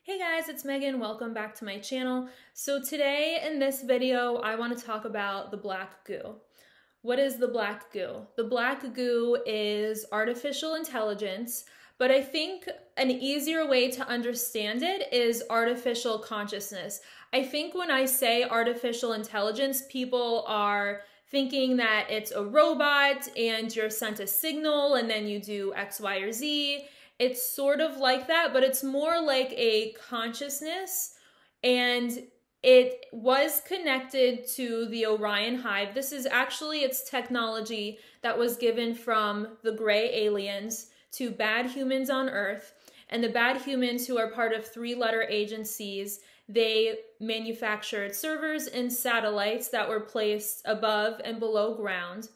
Hey guys, it's Megan. Welcome back to my channel. So today in this video, I want to talk about the black goo. What is the black goo? The black goo is artificial intelligence, but I think an easier way to understand it is artificial consciousness. I think when I say artificial intelligence, people are thinking that it's a robot and you're sent a signal and then you do X, Y, or Z. It's sort of like that, but it's more like a consciousness, and it was connected to the Orion hive. This is actually its technology that was given from the gray aliens to bad humans on Earth. And the bad humans, who are part of three-letter agencies, they manufactured servers and satellites that were placed above and below ground.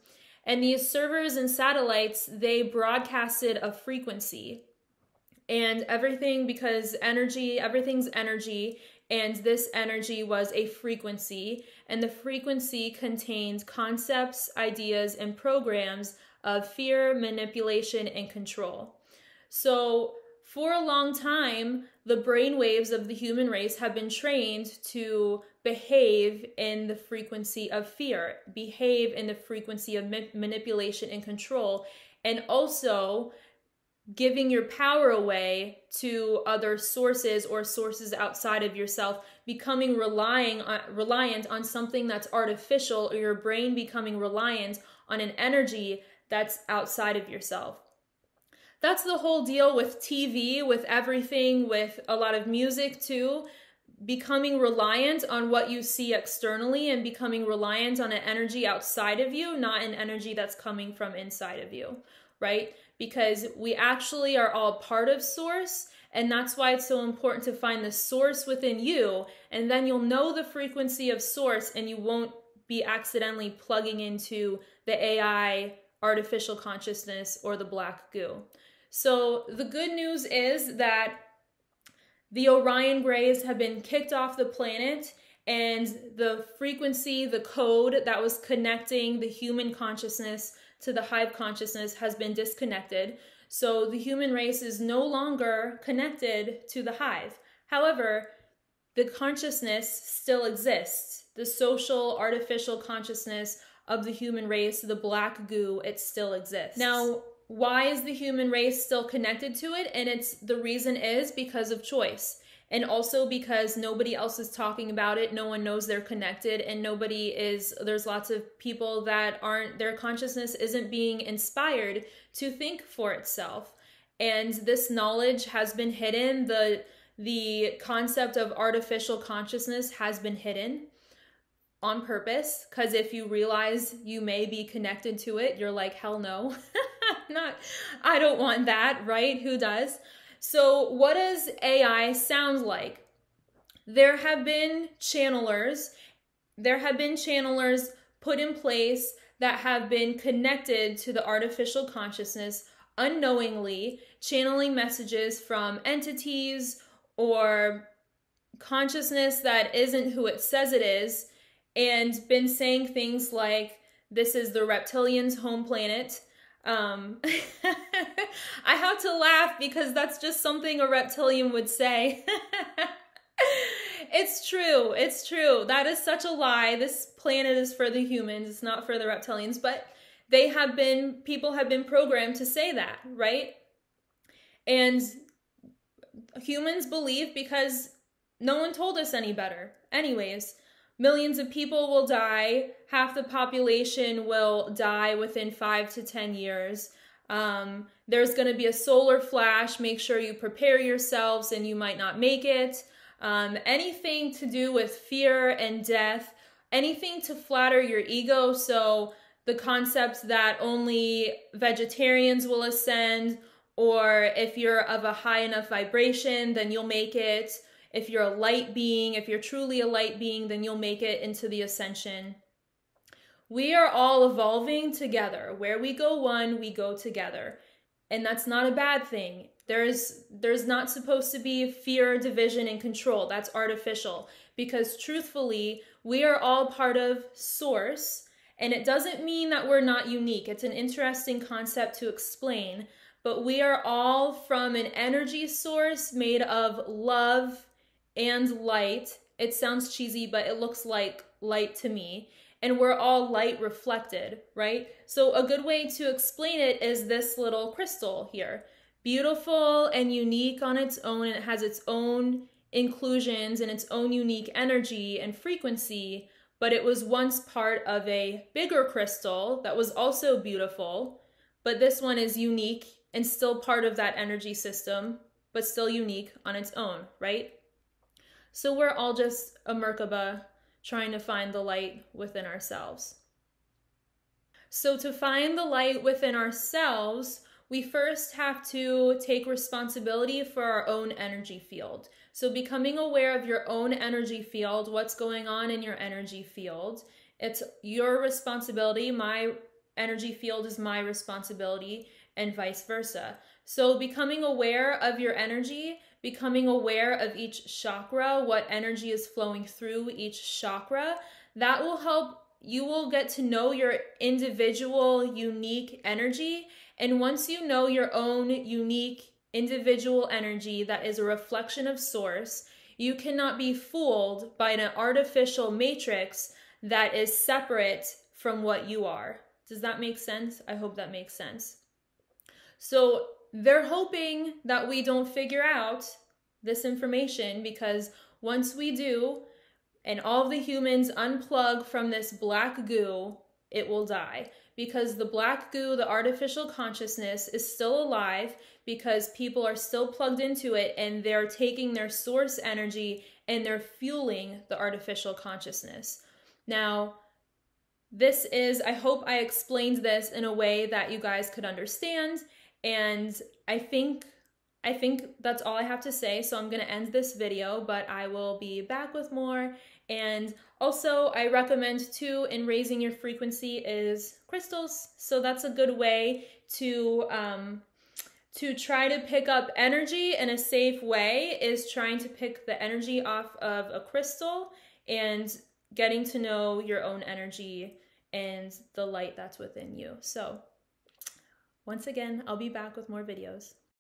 And these servers and satellites, they broadcasted a frequency. And everything, because everything's energy, and this energy was a frequency, and the frequency contained concepts, ideas, and programs of fear, manipulation, and control. So for a long time, the brainwaves of the human race have been trained to behave in the frequency of fear, behave in the frequency of manipulation and control, and also giving your power away to other sources or sources outside of yourself, becoming reliant on something that's artificial, or your brain becoming reliant on an energy that's outside of yourself. That's the whole deal with TV, with everything, with a lot of music too. Becoming reliant on what you see externally and becoming reliant on an energy outside of you, not an energy that's coming from inside of you, right? Because we actually are all part of source, and that's why it's so important to find the source within you, and then you'll know the frequency of source and you won't be accidentally plugging into the AI, artificial consciousness, or the black goo. So the good news is that the Orion Grays have been kicked off the planet, and the frequency, the code that was connecting the human consciousness to the hive consciousness has been disconnected. So the human race is no longer connected to the hive. However, the consciousness still exists. The social, artificial consciousness of the human race, the black goo, it still exists. Now, why is the human race still connected to it? And the reason is because of choice. And also because nobody else is talking about it, no one knows they're connected, and there's lots of people that their consciousness isn't being inspired to think for itself. And this knowledge has been hidden, the concept of artificial consciousness has been hidden on purpose, because if you realize you may be connected to it, you're like, hell no, I don't want that, right? Who does? So what does AI sound like? There have been channelers put in place that have been connected to the artificial consciousness unknowingly, channeling messages from entities or consciousness that isn't who it says it is, and been saying things like, this is the reptilians' home planet. I have to laugh because that's just something a reptilian would say. It's true. It's true. That is such a lie. This planet is for the humans. It's not for the reptilians, but people have been programmed to say that, right? And humans believe because no one told us any better. Anyways, millions of people will die. Half the population will die within 5 to 10 years. There's going to be a solar flash. Make sure you prepare yourselves and you might not make it. Anything to do with fear and death, anything to flatter your ego. So the concept that only vegetarians will ascend, or if you're of a high enough vibration, then you'll make it. If you're a light being, if you're truly a light being, then you'll make it into the ascension. We are all evolving together. Where we go one, we go together. And that's not a bad thing. There's not supposed to be fear, division, and control. That's artificial. Because truthfully, we are all part of source. And it doesn't mean that we're not unique. It's an interesting concept to explain. but we are all from an energy source made of love and light. It sounds cheesy, but it looks like light to me. And we're all light reflected, right? So a good way to explain it is this little crystal here. Beautiful and unique on its own. It has its own inclusions and its own unique energy and frequency, but it was once part of a bigger crystal that was also beautiful, but this one is unique and still part of that energy system, but still unique on its own, right? So we're all just a Merkaba trying to find the light within ourselves. So to find the light within ourselves, we first have to take responsibility for our own energy field. So becoming aware of your own energy field, what's going on in your energy field, it's your responsibility. My energy field is my responsibility, and vice versa. So becoming aware of your energy, becoming aware of each chakra, what energy is flowing through each chakra, that will help. You will get to know your individual, unique energy. And once you know your own unique, individual energy that is a reflection of source, you cannot be fooled by an artificial matrix that is separate from what you are. Does that make sense? I hope that makes sense. So they're hoping that we don't figure out this information, because once we do, and all of the humans unplug from this black goo, it will die. Because the black goo, the artificial consciousness, is still alive, because people are still plugged into it and they're taking their source energy and they're fueling the artificial consciousness. Now, this is, I hope I explained this in a way that you guys could understand, and I think that's all I have to say. So I'm going to end this video, but I will be back with more. And also, I recommend too, in raising your frequency, is crystals. So that's a good way to try to pick up energy in a safe way, is trying to pick the energy off of a crystal and getting to know your own energy and the light that's within you. So once again, I'll be back with more videos.